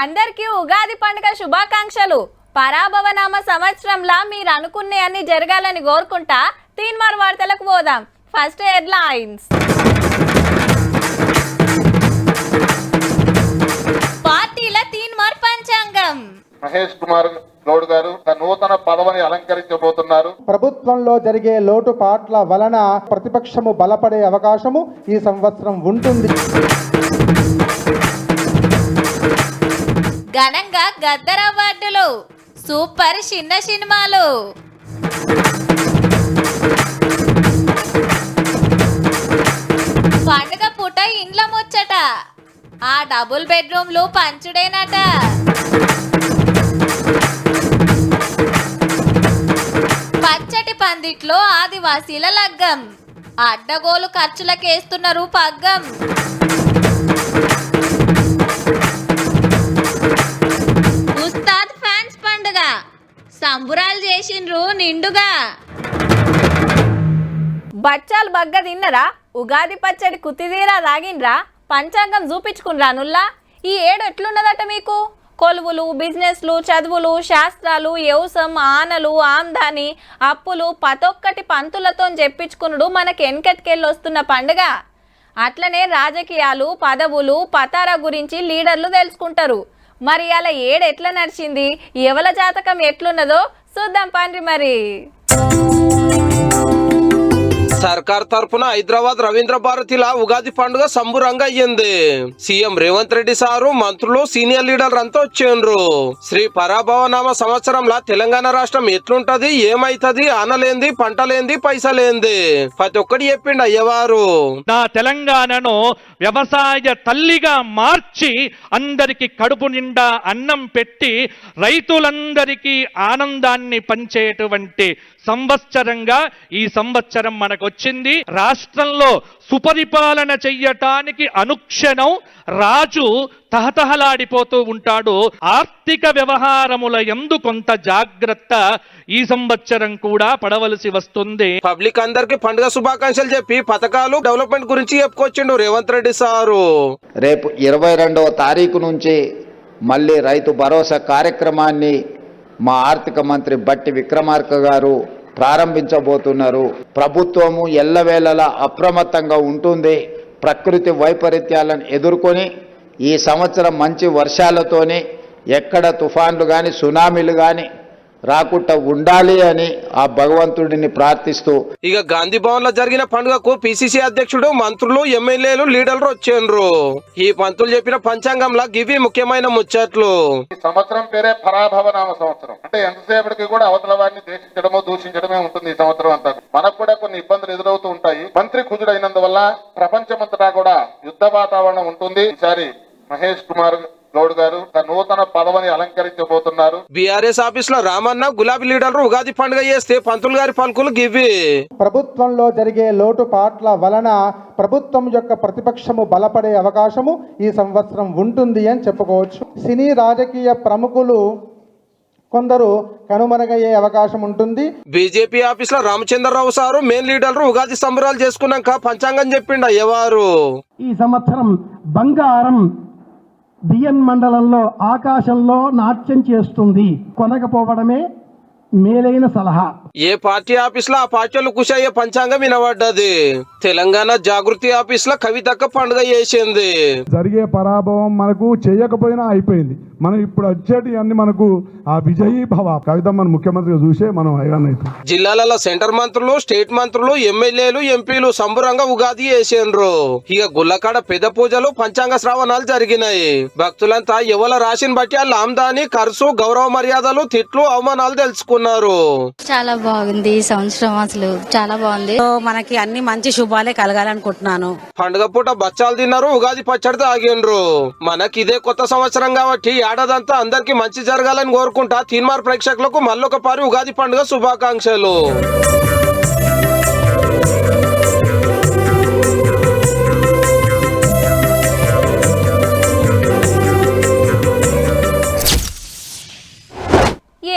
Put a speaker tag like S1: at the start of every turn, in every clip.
S1: అందరికీ ఉగాది పండుగ శుభాకాంక్షలు. పరాభవనామ సంవత్సరంలా మీరు అనుకునే అన్ని జరగాలని కోరుకుంటా తీన్మార్ వార్తలకు పోదాం. First headlines. పార్టీల తీన్మార్ పంచాంగం.
S2: మహేష్ కుమార్ గౌడ్ గారు నూతన పదవిని అలంకరించబోతున్నారు.
S3: ప్రభుత్వంలో జరిగే లోటుపాట్ల వలన ప్రతిపక్షము బలపడే అవకాశము ఈ సంవత్సరం ఉంటుంది.
S1: ఘనంగా గద్దర్ అవార్డులు, సూపర్ చిన్న సినిమాలు. పండుగ పూట ఇండ్ల ముచ్చట, ఆ డబుల్ బెడ్రూమ్లు పంచుడేనట. పచ్చటి పందిట్లో ఆదివాసీల లగ్గం, అడ్డగోలు ఖర్చులకేస్తున్నారు పగ్గం. ఉస్తాద్ ఫ్యాన్స్ పండుగ, సంబురాలు చేసిండ్రు నిండుగా. బచ్చాలు బగ్గ తిన్నరా? ఉగాది పచ్చడి కుతిదీరా తాగిండ్రా? పంచాంగం చూపించుకున్రా నుల్లా? ఈ ఏడు ఎట్లున్నదట మీకు? కొలువులు, బిజినెస్లు, చదువులు, శాస్త్రాలు, వ్యవసాయం, ఆనలు, ఆమ్దాని, అప్పులు, పతొక్కటి పంతులతో చెప్పించుకునుడు మనకి వెనకటికెళ్ళి వస్తున్న పండుగ. అట్లనే రాజకీయాలు, పదవులు, పతారా గురించి లీడర్లు తెలుసుకుంటారు. మరి అలా ఏడు ఎట్లా నడిచింది, ఎవల జాతకం ఎట్లున్నదో చూద్దాం పండ్రి. మరి
S4: సర్కార్ తరఫున హైదరాబాద్ రవీంద్ర భారతిలా ఉగాది పండుగ సంబురంగా అయ్యింది. సీఎం రేవంత్ రెడ్డి సారు, మంత్రులు, సీనియర్ లీడర్లు అంతా వచ్చిండ్రు. శ్రీ పరాభవనామ సంవత్సరంలా తెలంగాణ రాష్ట్రం ఎట్లుంటది, ఏమైతది, ఆనలేంది, పంటలేంది, పైసలేంది ప్రతి ఒక్కటి చెప్పిండు అయ్యవారు.
S5: నా తెలంగాణను వ్యవసాయ తల్లిగా మార్చి అందరికి కడుపు నిండా అన్నం పెట్టి రైతులందరికీ ఆనందాన్ని పంచేటువంటి సంవత్సరంగా ఈ సంవత్సరం మనకు వచ్చింది. రాష్ట్రంలో సుపరిపాలన చెయ్యటానికి అనుక్షణం రాజు తహతహలాడిపోతూ ఉంటాడు. ఆర్థిక వ్యవహారముల యందు కొంత జాగ్రత్త ఈ సంవత్సరం కూడా పడవలసి వస్తుంది.
S4: పబ్లిక్ అందరికి పండుగ శుభాకాంక్షలు చెప్పి పథకాలు, డెవలప్మెంట్ గురించి చెప్పుకొచ్చిండు రేవంత్ రెడ్డి సారు.
S6: రేపు 22వ తారీఖు నుంచి మళ్ళీ రైతు భరోసా కార్యక్రమాన్ని మా ఆర్థిక మంత్రి బట్టి విక్రమార్క గారు ప్రారంభించబోతున్నారు. ప్రభుత్వము ఎల్లవేళలా అప్రమత్తంగా ఉంటుంది. ప్రకృతి వైపరీత్యాలను ఎదుర్కొని ఈ సంవత్సరం మంచి వర్షాలతోని ఎక్కడ తుఫాన్లు కానీ సునామీలు కానీ రాకుండా ఉండాలి అని ఆ భగవంతుడిని ప్రార్థిస్తూ
S4: ఇక గాంధీ భవన్ లో జరిగిన పండుగకు పిసిసి అధ్యక్షుడు, మంత్రులు, ఎమ్మెల్యేలు, లీడర్లు వచ్చిండ్రు. ఈ పంతులు చెప్పిన పంచాంగంలో గివి ముఖ్యమైన ముచ్చట్లు.
S2: ఈ సంవత్సరం పేరే పరాభవనామ సంవత్సరం. అంటే ఎంతసేపటికి కూడా అవతల వారిని ద్వేషించడమో దూషించడమే ఉంటుంది ఈ సంవత్సరం అంతా. మనకు కూడా కొన్ని ఇబ్బందులు ఎదురవుతూ ఉంటాయి. మంత్రి కుజుడైనందువల్ల ప్రపంచమంతటా కూడా యుద్ధ వాతావరణం ఉంటుంది. ఈసారి మహేష్ కుమార్ గౌడ్ గారు నూతన పదవిని అలంకరించబోతున్నారు.
S4: బీఆర్ఎస్ ఆఫీస్ లో రామన్న, గులాబీ లీడర్లు ఉగాది పండుగ చేస్తే పంతులు గారి పలుకులు గివి.
S3: ప్రభుత్వంలో జరిగే లోటుపాట్ల వలన ప్రభుత్వం యొక్క ప్రతిపక్షము బలపడే అవకాశము ఈ సంవత్సరం ఉంటుంది అని చెప్పుకోవచ్చు. సినీ రాజకీయ ప్రముఖులు కొందరు కనుమరుగయ్యే అవకాశం ఉంటుంది.
S4: బీజేపీ ఆఫీస్ లో రామచంద్రరావు సారు, మెయిన్ లీడర్లు ఉగాది సంబరాలు చేసుకున్నాక పంచాంగం చెప్పిండు అయ్యవారు.
S7: ఈ సంవత్సరం బంగారం బిఎన్ మండలంలో ఆకాశంలో నాట్యం చేస్తుంది. కొనకపోవడమే మేలైన సలహా.
S4: ఏ పార్టీ ఆఫీస్ లో ఆ పార్టీలు కుషయ్యే పంచాంగం వినబడ్డది. తెలంగాణ జాగృతి ఆఫీస్ లో కవితక్క పండుగ చేసింది.
S8: జరిగే పరాభవం మనకు చేయకపోయినా అయిపోయింది. మనం ఇప్పుడు వచ్చేటి అన్ని మనకు ఆ విజయీ భవ కవిత మన ముఖ్యమంత్రిగా చూసే మనం అయ్యానైతే.
S4: జిల్లాలలో సెంటర్ మంత్రులు, స్టేట్ మంత్రులు, ఎమ్మెల్యేలు, ఎంపీలు సంబురంగా ఉగాది చేసిండ్రు. ఇక గుల్లకాడ పెద్ద పూజలు, పంచాంగ శ్రావణాలు జరిగినాయి. భక్తులంతా ఎవల రాశిని బట్టి వాళ్ళ ఆమ్దాని, ఖర్చు, గౌరవ మర్యాదలు, తిట్లు, అవమానాలు తెలుసుకున్నారు.
S9: చాలా బాగుంది ఈ సంవత్సరం, అసలు చాలా బాగుంది. మనకి అన్ని మంచి శుభాలే కలగాలనుకుంటున్నాను.
S4: పండుగ పూట బచ్చాలు తిన్నారు, ఉగాది పచ్చడి తాగిండ్రు. మనకి ఇదే కొత్త సంవత్సరం కాబట్టి ఏడాదంతా అందరికి మంచి జరగాలని కోరుకుంటా తీన్మార్ ప్రేక్షకులకు మళ్ళొక పారి ఉగాది పండుగ శుభాకాంక్షలు.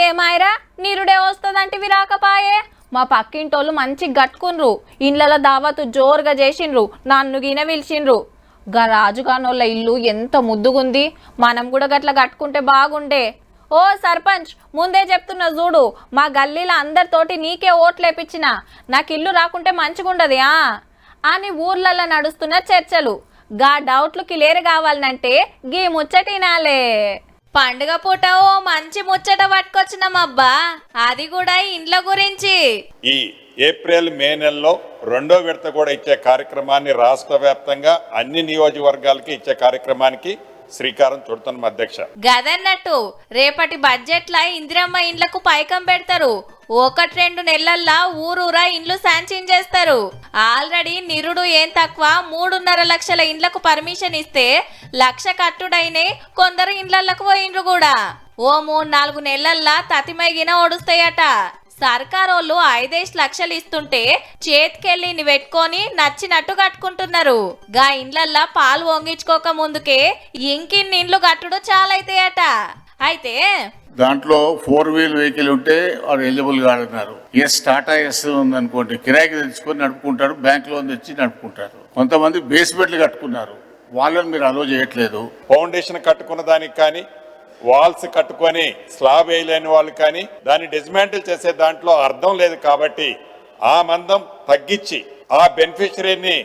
S1: ఏమాయరా నీరుడే వస్తుందంటివి రాకపాయే. మా పక్కింటోళ్ళు మంచి గట్టుకున్రు, ఇండ్ల దావతు జోరుగా చేసిండ్రు, నన్ను గిన పిలిచిండ్రు. గా రాజుగానోళ్ళ ఇల్లు ఎంత ముద్దుగుంది, మనం కూడా గట్ల కట్టుకుంటే బాగుండే. ఓ సర్పంచ్, ముందే చెప్తున్నా చూడు, మా గల్లీలో అందరితోటి నీకే ఓట్లేపించిన, నాకు ఇల్లు రాకుంటే మంచిగుండది అని ఊర్లలో నడుస్తున్న చర్చలు. గా డౌట్లు క్లియర్ కావాలంటే గీ ముచ్చటినాలే. పండుగ పూట ఓ మంచి ముచ్చట పట్టుకొచ్చినామబ్బా, అది కూడా ఇండ్ల గురించి.
S10: ఈ ఏప్రిల్ మే నెలలో 2వ విడత కూడా ఇచ్చే కార్యక్రమాన్ని రాష్ట్ర వ్యాప్తంగా అన్ని నియోజకవర్గాలకి ఇచ్చే కార్యక్రమానికి శ్రీకారం చుడుతున్నాం అధ్యక్ష.
S1: గదన్నట్టు రేపటి బడ్జెట్ల ఇందిరమ్మ ఇండ్లకు పైకం పెడతారు. 1-2 నెలల్లో ఊరూరా ఇండ్లు శాంక్షన్ చేస్తారు. ఆల్రెడీ నిరుడు ఏం తక్కువ 3.5 లక్షల ఇండ్లకు పర్మిషన్ ఇస్తే 1 లక్ష కట్టుడైనే కొందరు ఇండ్లకు పోయిండ్రు కూడా. ఓ 3-4 నెలల్లో తతిమైగిన ఓడుస్తాయట. సర్కారోళ్ళు 5 లక్షలు ఇస్తుంటే చేతికెళ్ళి పెట్టుకొని నచ్చినట్టు కట్టుకుంటున్నారు. గా ఇండ్లల్లా పాలు వంగించుకోక ముందుకే ఇంకిన్ని ఇండ్లు కట్టుడు చాలైతాయట. అయితే
S11: దాంట్లో 4-wheel వెహికల్ ఉంటే వాడు ఎలిజిబుల్ కాదన్నారు. టాటా ఎస్ ఉందనుకోండి, కిరాయికి తెచ్చుకొని నడుపుకుంటారు, బ్యాంక్ లోన్ తెచ్చి నడుపుకుంటారు. కొంతమంది బేస్మెంట్లు కట్టుకున్నారు, వాళ్ళని మీరు అలో చేయట్లేదు.
S10: ఫౌండేషన్ కట్టుకున్న దానికి కానీ, వాల్స్ కట్టుకొని స్లాబ్ వేయలేని వాళ్ళు కానీ దాన్ని డిస్మాంటిల్ చేసే దాంట్లో అర్థం లేదు. కాబట్టి ఆ మందం తగ్గించి ఆ బెనిఫిషరీని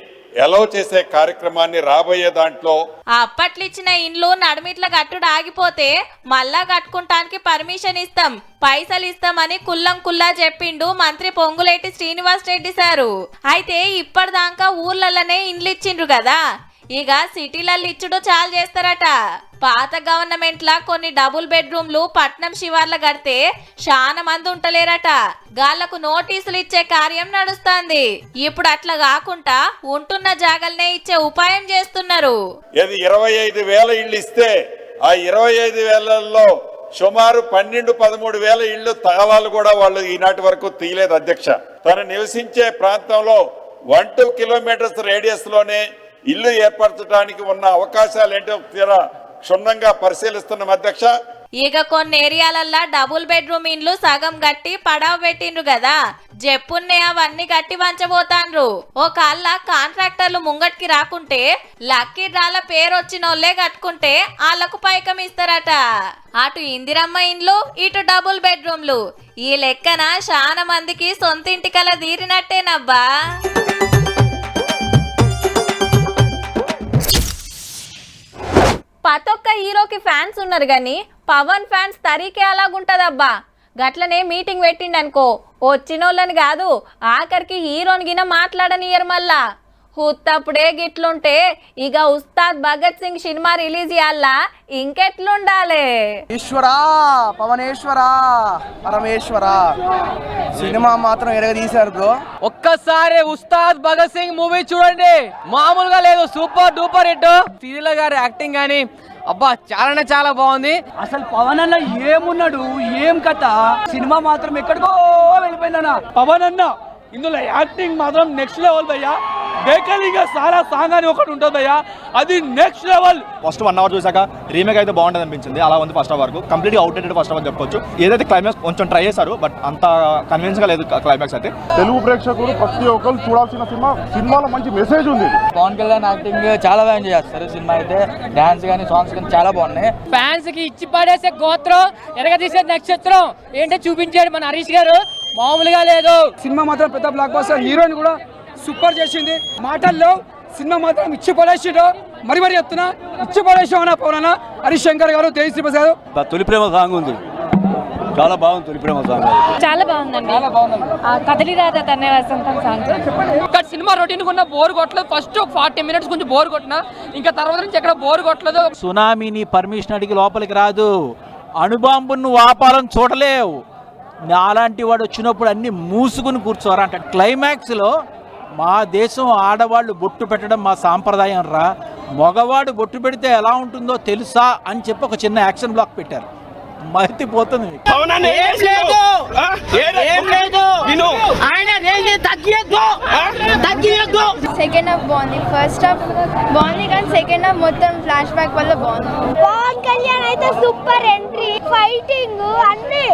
S10: ఎలో చేసే కార్యక్రమాన్ని రాబోయే దాంట్లో
S1: అప్పట్లిచ్చిన ఇండ్లు నడుమిట్ల కట్టుడు ఆగిపోతే మళ్ళా కట్టుకుంటానికి పర్మిషన్ ఇస్తాం, పైసలు ఇస్తామని కుల్లా చెప్పిండు మంత్రి పొంగులేటి శ్రీనివాస్ రెడ్డి సారు. అయితే ఇప్పటిదాకా ఊర్లలోనే ఇండ్లు ఇచ్చిండ్రు కదా, ఇక సిటీలలో ఇచ్చుడు చాలు చేస్తారట. పాత గవర్నమెంట్ లా కొన్ని డబుల్ బెడ్రూమ్లు పట్నం శివార్ల కడితే చాలా మంది ఉంటలేరట. గాళ్లకు నోటీసులు ఇచ్చే కార్యం నడుస్తుంది. ఇప్పుడు అట్లా కాకుండా ఉంటున్న జాగల్నే ఇచ్చే ఉపాయం చేస్తున్నారు.
S10: 25,000 ఇళ్ళు ఇస్తే ఆ 25,000లో సుమారు 12-13,000 ఇళ్ళు తాళాలు కూడా వాళ్ళు ఈనాటి వరకు తీయలేదు అధ్యక్ష. తను నివసించే ప్రాంతంలో 1-2 కిలోమీటర్స్ రేడియస్ లోనే ఇల్లు ఏర్పరచడానికి ఉన్న అవకాశాలు ఏంటో తీరా క్షుణ్ణంగా పరిశీలిస్తున్నాం అధ్యక్ష.
S1: ఇక కొన్ని ఏరియాలల్లా డబుల్ బెడ్రూమ్ ఇండ్లు సగం గట్టి పడవ పెట్టిండ్రు కదా, జప్పున్నే అవన్నీ గట్టి వంచబోతాండ్రు. ఒకళ్ళ కాంట్రాక్టర్లు ముంగట్కి రాకుంటే లక్కీ డ్రాల పేరు వచ్చినోళ్లే కట్టుకుంటే వాళ్ళకు పైకం ఇస్తారట. అటు ఇందిరమ్మ ఇండ్లు, ఇటు డబుల్ బెడ్రూమ్లు. ఈ లెక్కన చాలా మందికి సొంత ఇంటికల తీరినట్టేనబ్బా. ప్రతొక్క హీరోకి ఫ్యాన్స్ ఉన్నారు కానీ పవన్ ఫ్యాన్స్ తరీకే అలాగుంటదబ్బా. గట్లనే మీటింగ్ పెట్టిండనుకో, వచ్చినోళ్ళని కాదు ఆఖరికి హీరోని గిన మాట్లాడనియరు. మళ్ళా హుత్తప్పుడే గిట్లుంటే ఇక ఉస్తాద్ భగత్ సింగ్ సినిమా రిలీజ్ అయ్యాలా ఇంకెట్లుండాలి.
S12: ఈశ్వరా, పవనేశ్వరా, పరమేశ్వరా, సినిమా మాత్రం ఎరగదీశారు బ్రో.
S13: ఒక్కసారి ఉస్తాద్ భగత్ సింగ్ మూవీ చూడండి, మామూలుగా లేదు, సూపర్ డూపర్ హిట్. శ్రీలీల గారి యాక్టింగ్ కానీ అబ్బా చాలా బాగుంది.
S12: అసలు పవన్ అన్న ఏమున్నాడు, ఏం కథ, సినిమా మాత్రం ఎక్కడికో వెళ్ళిపోయిందన్న. పవన్ అన్న ఇందులో యాక్టింగ్ మాత్రం నెక్స్ట్ లెవెల్ భయ్యా. బేకరీగా సారా సాంగ్ అని ఒకటి ఉంటుంది భయ్యా, అది నెక్స్ట్ లెవెల్.
S14: ఫస్ట్ 1 అవర్ చూసాక రీమేక్ అయితే బాగుంటుంది అనిపించింది. అలా ఉంది ఫస్ట్ అవర్ వరకు, కంప్లీట్ అవుట్డేటెడ్ ఫస్ట్ అవర్ చెప్పొచ్చు. ఏదైతే క్లైమాక్స్ కొంచెం ట్రై చేశారు, బట్ అంత కన్విన్స్ గా లేదు క్లైమాక్స్ అయితే.
S8: తెలుగు ప్రేక్షకులు ప్రతి ఒక్కరు చూడాల్సిన సినిమాలో మంచి మెసేజ్ ఉంది.
S13: పవన్ కళ్యాణ్ యాక్టింగ్ చాలా బాగా ఎంజాయ్ చేస్తారు. సినిమా అయితే డాన్స్ కానీ సాంగ్స్ కానీ చాలా బాగున్నాయి. ఫ్యాన్స్ కి ఇచ్చి పడేసే గోత్రం, ఎరగదీసే నక్షత్రం ఏంటో చూపించాడు మన హరీష్ గారు, మామూలుగా లేదు.
S12: సినిమా మాత్రం పెద్ద బ్లాక్ బస్టర్, హీరోయిన్ కూడా సూపర్ చేసింది. మాటల్లో సినిమా మాత్రం ఇచ్చి పడేసిండు, మరి చెప్తున్నా, ఇచ్చి పడేసామన్నా పవన్ హరీష్ శంకర్ గారు, తేజశ్రీ ప్రసాద్.
S14: తొలి ప్రేమ సాంగ్ ఉంది, చాలా బాగుంది. తొలి ప్రేమ సాంగ్
S9: చాలా బాగుందండి. కదలి రాధా తన్నే వసంతం సాంగ్.
S13: ఇక్కడ సినిమా రొటీన్ కున్న బోర్ కొట్టలేదు. ఫస్ట్ 40 మినిట్స్ కొంచెం బోర్ కొట్టినా, ఇంకా తర్వాత నుంచి ఎక్కడ బోర్ కొట్టలేదు.
S14: సునామీని పర్మిషన్ అడిగి లోపలికి రాదు, అణుబాంబును ఆపాలని చూడలేవు. అలాంటి వాడు వచ్చినప్పుడు అన్ని మూసుకుని కూర్చోరంట. క్లైమాక్స్ లో మా దేశం ఆడవాళ్ళు బొట్టు పెట్టడం మా సాంప్రదాయం రా, మగవాడు బొట్టు పెడితే ఎలా ఉంటుందో తెలుసా అని చెప్పి ఒక చిన్న యాక్షన్ బ్లాక్ పెట్టారు. మర్తిపోతుంది.
S9: సెకండ్ హాఫ్ బాగుంది, ఫస్ట్ హాఫ్ బాగుంది, కానీ సెకండ్ హాఫ్ మొత్తం ఫ్లాష్ బ్యాక్ వల్ల బాగుంది. పవన్ కళ్యాణ్
S15: అయితే సూపర్ ఎంట్రీ, ఫైటింగ్ అన్ని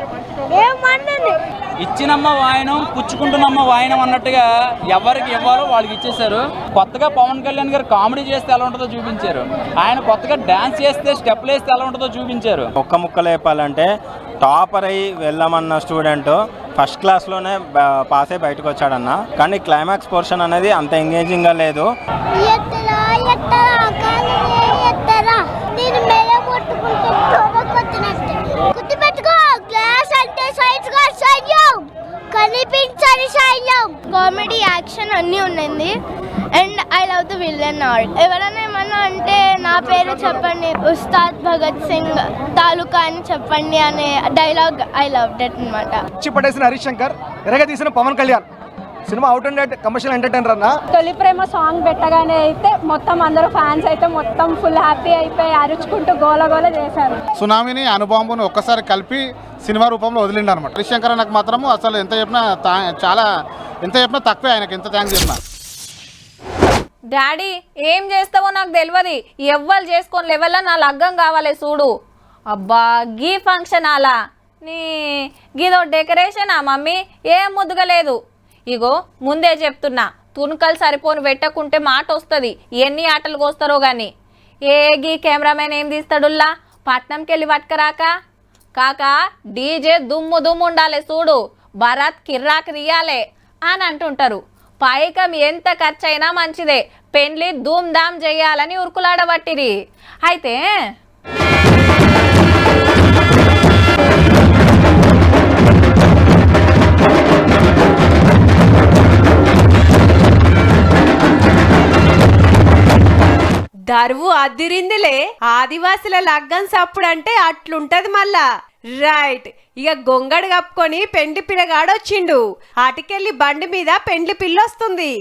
S15: ఏమన్నది.
S13: ఇచ్చినమ్మ వాయనం పుచ్చుకుంటున్నమ్మ వాయనం అన్నట్టుగా ఎవరికి ఇవ్వాలో వాళ్ళకి ఇచ్చేశారు. కొత్తగా పవన్ కళ్యాణ్ గారు కామెడీ చేస్తే ఎలా ఉంటుందో చూపించారు. ఆయన కొత్తగా డాన్స్ చేస్తే స్టెప్లు వేస్తే ఎలా ఉంటుందో చూపించారు.
S16: ఒక్క ముక్కలు చెప్పాలంటే టాపర్ అయి వెళ్ళమన్న స్టూడెంట్ ఫస్ట్ క్లాస్లోనే పాస్ అయి బయటకు వచ్చాడన్న. కానీ క్లైమాక్స్ పోర్షన్ అనేది అంత ఎంగేజింగ్గా లేదు.
S15: కనిపించని శైలం, కామెడీ, యాక్షన్ అన్నీ ఉన్నాయి. And I love the villain art. ఎవరైనా ఏమన్నా అంటే నా పేరు చెప్పండి, ఉస్తాద్ భగత్ సింగ్ తాలూకా అని చెప్పండి అనే డైలాగ్ ఐ లవ్ దట్ అనమాట.
S12: పడేసిన హరీష్ శంకర్, ఎరగదీసిన Pawan Kalyan. Cinema out and commercial entertainer అన్న.
S1: తొలి ప్రేమ సాంగ్ పెట్టగానే అయితే మొత్తం అందరూ ఫ్యాన్స్ అయితే మొత్తం ఫుల్ హ్యాపీ అయిపోయి అరుచుకుంటూ గోల చేశారు.
S2: సునామీని అణుబాంబును ఒక్కసారి కలిపి సినిమా రూపంలో వదిలిండు అనమాట. హరీష్ శంకర్ నాకు మాత్రము అసలు ఎంత చెప్పినా తక్కువే, ఆయనకి ఎంత థ్యాంక్స్ చెప్పినా.
S1: డాడీ ఏం చేస్తావో నాకు తెలియదు, ఎవ్వరు చేసుకొని లెవెల్లో నా లగ్గం కావాలి చూడు. అబ్బా గీ ఫంక్షన్ అలా నీ గీదో డెకరేషనా మమ్మీ, ఏం ముద్దుగలేదు. ఇగో ముందే చెప్తున్నా, తుణుకలు సరిపోని పెట్టకుంటే మాట వస్తుంది. ఎన్ని ఆటలు కోస్తారో కానీ. గీ కెమెరామెన్ ఏం తీస్తాడుల్లా, పట్నంకి వెళ్ళి పట్టుకరాక. కాకా డీజే దుమ్ము ఉండాలి చూడు, భరత్ కిర్రాక్ తీయాలి అని అంటుంటారు. పైకం ఎంత ఖర్చు అయినా మంచిదే, పెండ్లి ధూమ్ ధామ్ చేయాలని ఉరుకులాడబట్టిరి. అయితే
S17: దరువు అదిరిందిలే. ఆదివాసుల లగ్గం సప్పుడంటే అట్లుంటది మళ్ళా. రైట్, ఇక గొంగడు కప్పుకొని పెండ్లి పిల్లగాడొచ్చిండు. అటుకెళ్ళి బండి మీద పెండ్లి పిల్లొస్తుంది.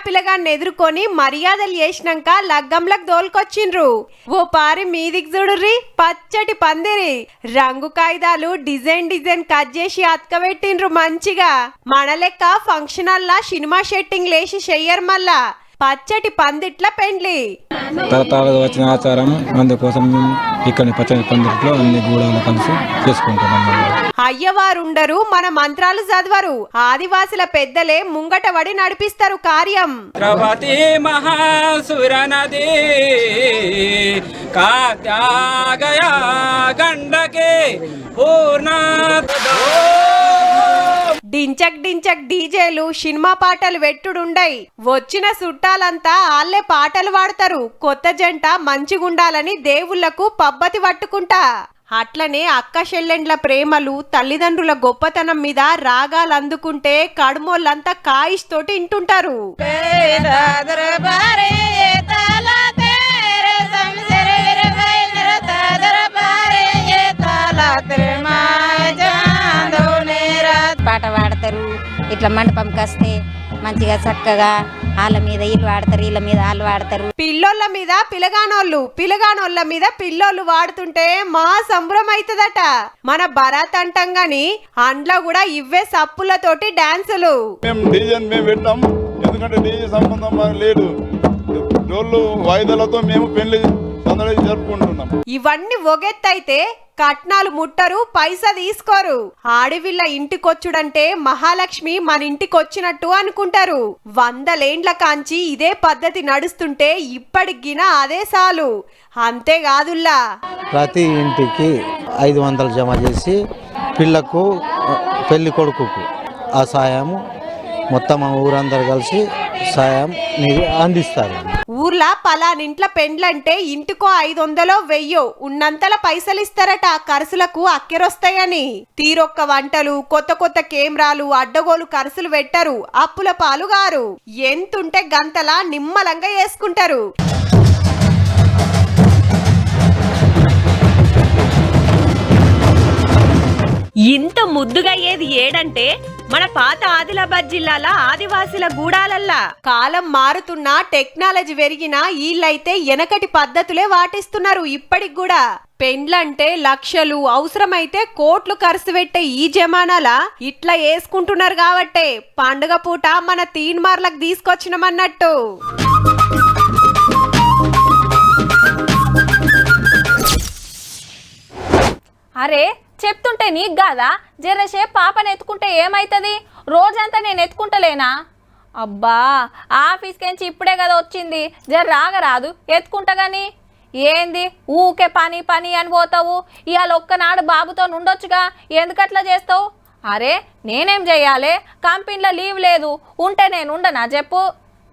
S17: పిల్లగాన్ని ఎదుర్కొని మర్యాదలు చేసినాక లగ్గంలకు దోలుకొచ్చిండ్రు. ఓ పారి మీదికి చూడుర్రి, పచ్చటి పందిరి, రంగు కాగితాలు డిజైన్ కట్ చేసి అతకబెట్టిండ్రు మంచిగా. మన లెక్క ఫంక్షన్ హాల్లా సినిమా షెట్టింగ్ లేసి చెయ్యరు మళ్ళా. పచ్చటి పందిట్ల పెండ్లి
S16: తరతరాలుగా వచ్చిన ఆచారం, అందుకోసం ఇక్కడ పచ్చని పందిట్లో అన్ని గూడాలు కలిసి చేసుకుంటాం.
S17: అయ్యవారుండరు, మన మంత్రాలు చదవరు. ఆదివాసుల పెద్దలే ముంగట పడి నడిపిస్తారు కార్యం.
S13: ద్రవతి మహాసుర నది కాత్యాగయ గండకే పూర్ణ.
S17: డించక్ డీజేలు సినిమా పాటలు వెట్టుడుండై. వచ్చిన చుట్టాలంతా ఆళ్లే పాటలు పాడతారు. కొత్త జంట మంచిగుండాలని దేవుళ్లకు పబ్బతి పట్టుకుంటా. అట్లనే అక్క చెల్లెండ్ల ప్రేమలు, తల్లిదండ్రుల గొప్పతనం మీద రాగాలు అందుకుంటే కడుమోళ్ళంతా కాయిష్ తోటి ఇంటుంటారు.
S9: పాట పాడతారు. ఇట్లా మండపంకి వస్తే మంచిగా చక్కగా వాళ్ళ మీద వీళ్ళు వాడతారు, వీళ్ళ మీద వాళ్ళు వాడతారు.
S17: పిల్లోళ్ళ మీద పిలగానోళ్ళ మీద పిల్లోళ్ళు వాడుతుంటే మా సంబరం అవుతుందట. మన భరత్ అంటాం గాని అండ్లో కూడా ఇవ్వే సప్పులతోటి డాన్సులు.
S10: మేము పెట్టాం, ఎందుకంటే డీజే సంబంధం లేదు. డోళ్ళు వాయిదాలతో మేము పెళ్లి జరుపుకుంటున్నాం.
S17: ఇవన్నీ ఒగెత్తైతే కట్నాలు ముట్టరు, పైసా తీసుకోరు. ఆడవిళ్ళ ఇంటికొచ్చుడంటే మహాలక్ష్మి మన ఇంటికొచ్చినట్టు అనుకుంటారు. 100 ఏండ్ల కాంచి ఇదే పద్ధతి నడుస్తుంటే ఇప్పటికిన అదే సాలు. అంతేకాదుల్లా
S18: ప్రతి ఇంటికి 500 జమ చేసి పిల్లకు పెళ్లి కొడుకుకు ఆ సాయము మొత్తం ఊరందరూ కలిసి సాయం అందిస్తారు.
S17: ఊర్లా పలానింట్ల పెండ్లంటే ఇంటికో 500 1000 ఉన్నంతల పైసలు ఇస్తారట. ఖర్చులకు అక్కెరొస్తాయని తీరొక్క వంటలు, కొత్త కెమెరాలు, అడ్డగోలు ఖర్చులు పెట్టరు. అప్పుల పాలుగారు. ఎంతుంటే గంతలా నిమ్మలంగా వేసుకుంటారు.
S19: ఇంత ముద్దుగా ఏది ఏడంటే మన పాత ఆదిలాబాద్ జిల్లాల ఆదివాసుల గూడాలల్లా.
S17: కాలం మారుతున్నా టెక్నాలజీ పెరిగినా వీళ్ళైతే వెనకటి పద్ధతులే వాటిస్తున్నారు ఇప్పటికి కూడా. పెండ్లంటే లక్షలు, అవసరమైతే కోట్లు ఖర్చు పెట్టే ఈ జమానాల ఇట్లా వేసుకుంటున్నారు కాబట్టే పండుగ పూట మన తీన్మార్లకు తీసుకొచ్చినమన్నట్టు.
S1: అరే చెప్తుంటే నీకు కాదా? జరసేపు పాపని ఎత్తుకుంటే ఏమవుతుంది? రోజంతా నేను ఎత్తుకుంటలేనా? అబ్బా ఆఫీస్కెంచి ఇప్పుడే కదా వచ్చింది, జర రాగరాదు ఎత్తుకుంటా కానీ. ఏంది ఊకే పని పని అని పోతావు? ఇవాళ ఒక్కనాడు బాబుతో ఉండొచ్చుగా, ఎందుకట్లా చేస్తావు? అరే నేనేం చెయ్యాలి? కంపెనీలో లీవ్ లేదు, ఉంటే నేను ఉండనా చెప్పు?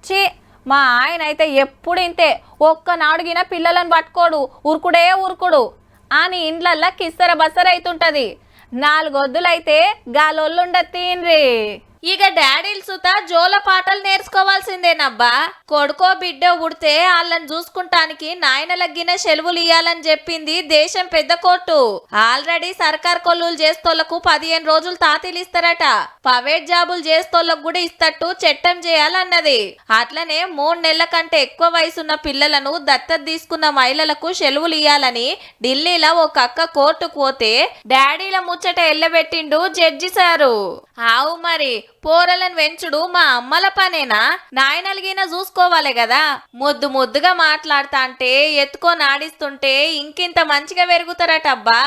S1: ఛీ, మా ఆయన అయితే ఎప్పుడు ఇంతే, ఒక్కనాడుగిన పిల్లలను పట్టుకోడు, ఉరుకుడే ఉరుకుడు అని ఇండ్లల్లా కిස්සర బස්සర అవుతుంటది. 4 వద్దులైతే గాలొల్లుండ తీన్రి. ఇక డాడీలు సుత జోల పాటలు నేర్చుకోవాల్సిందేనబ్బా. కొడుకో బిడ్డో పుడితే వాళ్ళని చూసుకుంటానికి నాయనలగిన సెలవులు ఇయ్యాలని చెప్పింది దేశం పెద్ద కోర్టు. ఆల్రెడీ సర్కార్ కొల్లులు చేస్తోళ్లకు 15 రోజులు తాతీలు ఇస్తారట. ప్రైవేట్ జాబులు చేస్తోళ్లకు కూడా ఇస్తట్టు చట్టం చేయాలన్నది. అట్లనే 3 నెలల కంటే ఎక్కువ వయసున్న పిల్లలను దత్తత తీసుకున్న మహిళలకు సెలవులు ఇయ్యాలని ఢిల్లీలో ఒక అక్క కోర్టుకు పోతే డాడీల ముచ్చట ఎల్లబెట్టిండు జడ్జి సారు. ఆవు మరి పోరలను వెంచుడు మా అమ్మల పనేనా? నాయనలిగిన చూసుకోవాలి కదా. ముద్దు ముద్దుగా మాట్లాడతా అంటే ఎత్తుకొని ఆడిస్తుంటే ఇంకింత మంచిగా పెరుగుతారటబ్బా.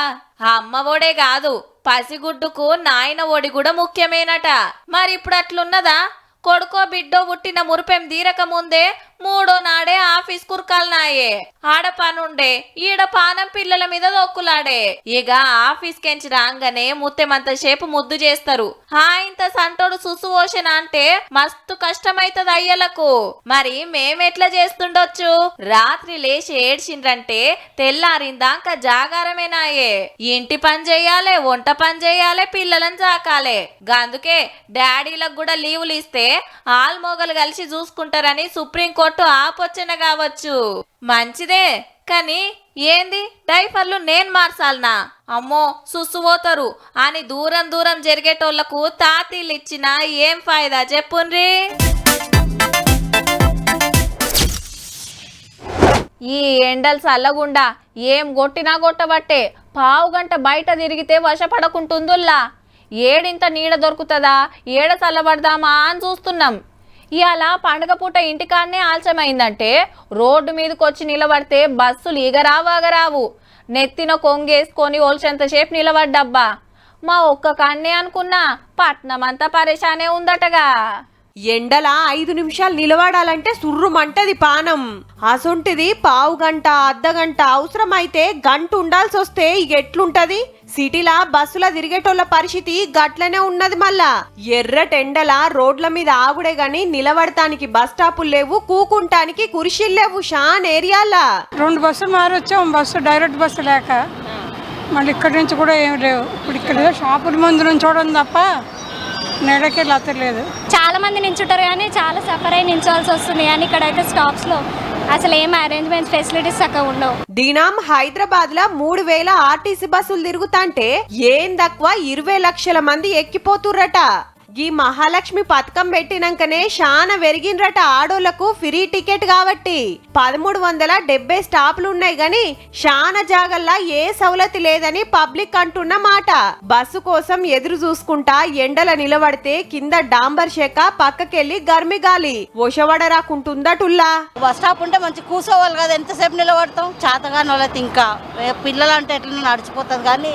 S1: ఆ అమ్మ ఒడే కాదు, పసిగుడ్డుకు నాయన ఒడి కూడా ముఖ్యమేనట. మరి ఇప్పుడు అట్లున్నదా? కొడుకో బిడ్డో పుట్టిన మురిపెం తీరక ముందే 3వ నాడే ఆఫీస్ కురకాలనాయే. ఆడ పనుండే, ఈడ పానం పిల్లల మీద దొక్కులాడే. ఇక ఆఫీస్ కెంచి రాగానే ముత్తెమంతసేపు ముద్దు చేస్తారు. ఇంత సంటోడు సుసువోషణ అంటే మస్తు కష్టమైతది అయ్యలకు. మరి మేమెట్లా చేస్తుండొచ్చు? రాత్రి లేచి ఏడ్చిండ్రంటే తెల్లారిందాక జాగారమేనాయే. ఇంటి పని చెయ్యాలే, వంట పని చెయ్యాలే, పిల్లలను చాకాలే. గందుకే డాడీలకు కూడా లీవులు ఇస్తే ఆల్మోగలు కలిసి చూసుకుంటారని సుప్రీంకోర్టు ఆపొచ్చిన కావచ్చు. మంచిదే, కానీ ఏంది డైఫర్లు నేను మార్చాలనా? అమ్మో సుసుపోతారు అని దూరం దూరం జరిగేటోళ్లకు తాతీలు ఇచ్చినా ఏం ఫాయిదా చెప్పుండ్రి. ఈ ఎండలు చల్లగుండా ఏం కొట్టినా కొట్టబట్టే 1/2 గంట బయట తిరిగితే వశపడకుంటుందుల్లా. ఏడింత నీడ దొరుకుతుందా, ఏడ చల్లబడదామా అని చూస్తున్నాం. ఇవాళ పండగ పూట ఇంటికాడనే ఆలస్యమైందంటే రోడ్డు మీదకి వచ్చి నిలబడితే బస్సులు ఇగరావు. నెత్తిన కొంగేసుకొని ఒలిచేంతసేపు నిలబడ్డబ్బా. మా ఒక్క కాన్నే అనుకున్నా, పట్నం అంతా పరేషానే ఉందటగా.
S17: ఎండల 5 నిమిషాలు నిలబడాలంటే సుర్రుమంటది పానం. అసొంటిది 1/2 గంట, అర్ధగంట, అవసరమైతే గంట ఉండాల్సి వస్తే ఇక ఎట్లుంటది? సిటీలా బస్సుల తిరిగేటోళ్ళ పరిస్థితి గట్లనే ఉన్నది. మళ్ళా ఎర్రటెండల రోడ్ల మీద ఆగుడే గాని నిలబడటానికి బస్ స్టాపులు లేవు, కూకుంటానికి కుర్చీలు లేవు. షాన్ ఏరియాలా
S20: 2 బస్సులు మారొచ్చాం, బస్సు డైరెక్ట్ బస్సు లేక. మళ్ళీ ఇక్కడి నుంచి కూడా ఏం లేవు. ఇప్పుడు ఇక్కడ షాపుల ముందు నుంచి చూడడం తప్ప నెడకే లత్తలేదు.
S15: చాలా మంది నించుంటారు కానీ చాలా సఫర్ అయి నించోవాల్సి వస్తుంది. కానీ ఇక్కడైతే స్టాప్స్ లో అసలు ఏం అరేంజ్మెంట్స్ ఫెసిలిటీస్ చక్కగా ఉండవు.
S17: దినం హైదరాబాద్ లా 3000 ఆర్టీసీ బస్సులు తిరుగుతాంటే ఏం తక్కువ 20 లక్షల మంది ఎక్కిపోతుర్రట. ఈ మహాలక్ష్మి పథకం పెట్టినాకనే శానా వెరిగినరట ఆడోళ్లకు ఫ్రీ టికెట్ కాబట్టి. 1370 స్టాపులు ఉన్నాయి గాని శానా జాగల్లా ఏ సౌలతి లేదని పబ్లిక్ అంటున్న మాట. బస్సు కోసం ఎదురు చూసుకుంటా ఎండల నిలబడితే కింద డాంబర్ షేక పక్కకెళ్లి గర్మి గాలి ఒషవడ రాకుంటుందటుల్లా.
S21: బస్ స్టాప్ ఉంటే మంచి కూర్చోవాలి కదా, ఎంతసేపు నిలబడతాం? చేతగాని వాళ్ళకి ఇంకా పిల్లలంటే ఎట్లా నడిచిపోతుంది కానీ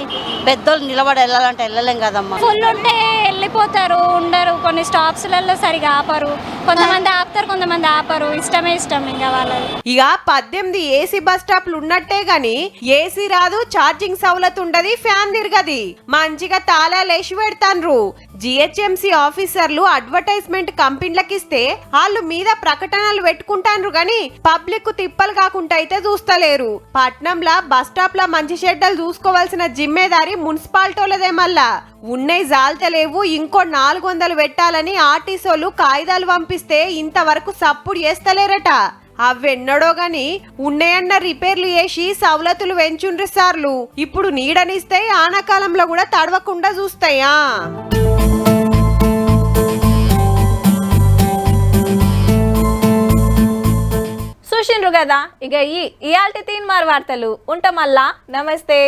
S21: పెద్దోళ్ళు నిలబడి వెళ్ళాలంటే వెళ్ళలేం కదమ్మా.
S15: ఫుల్ ఉంటే వెళ్ళిపోతారు, ఉండరు. కొన్ని స్టాప్స్లలో సరిగా ఆపరు, కొంతమంది ఆపుతారు, కొంతమంది ఆపరు. ఇష్టం ఇంకా వాళ్ళది.
S17: ఇక 18 ఏసీ బస్ స్టాప్లు ఉన్నట్టే గాని ఏసీ రాదు, ఛార్జింగ్ సౌలత్ ఉండదు, ఫ్యాన్ తిరగది. మంచిగా తాళాలేసి పెడతాన్రు. జిహెచ్ఎంసీ ఆఫీసర్లు అడ్వర్టైజ్మెంట్ కంపెనీలకు ఇస్తే వాళ్ళు మీద ప్రకటనలు పెట్టుకుంటాన్రు గాని పబ్లిక్ తిప్పలు కాకుండా అయితే చూస్తలేరు. పట్నంలా బస్ స్టాప్ లా మంచి షెడ్డలు చూసుకోవాల్సిన జిమ్మేదారి మున్సిపాలిటీలదే. మళ్ళా ఉన్నై జాల్తలేవు, ఇంకో 400 పెట్టాలని ఆర్టీసోలు కాయిదాలు పంపిస్తే ఇంతవరకు సప్పుడు చేస్తలేరట. అవెన్నడో గాని ఉన్నాయన్న రిపేర్లు చేసి సవలతులు వెంచుండ్రి సార్లు. ఇప్పుడు నీడనిస్తే ఆనాకాలంలో కూడా తడవకుండా చూస్తాయా?
S1: చూసిండ్రు కదా, ఇక ఇయాల్టి 3 వార్తలు ఉంటాం. మళ్ళా నమస్తే.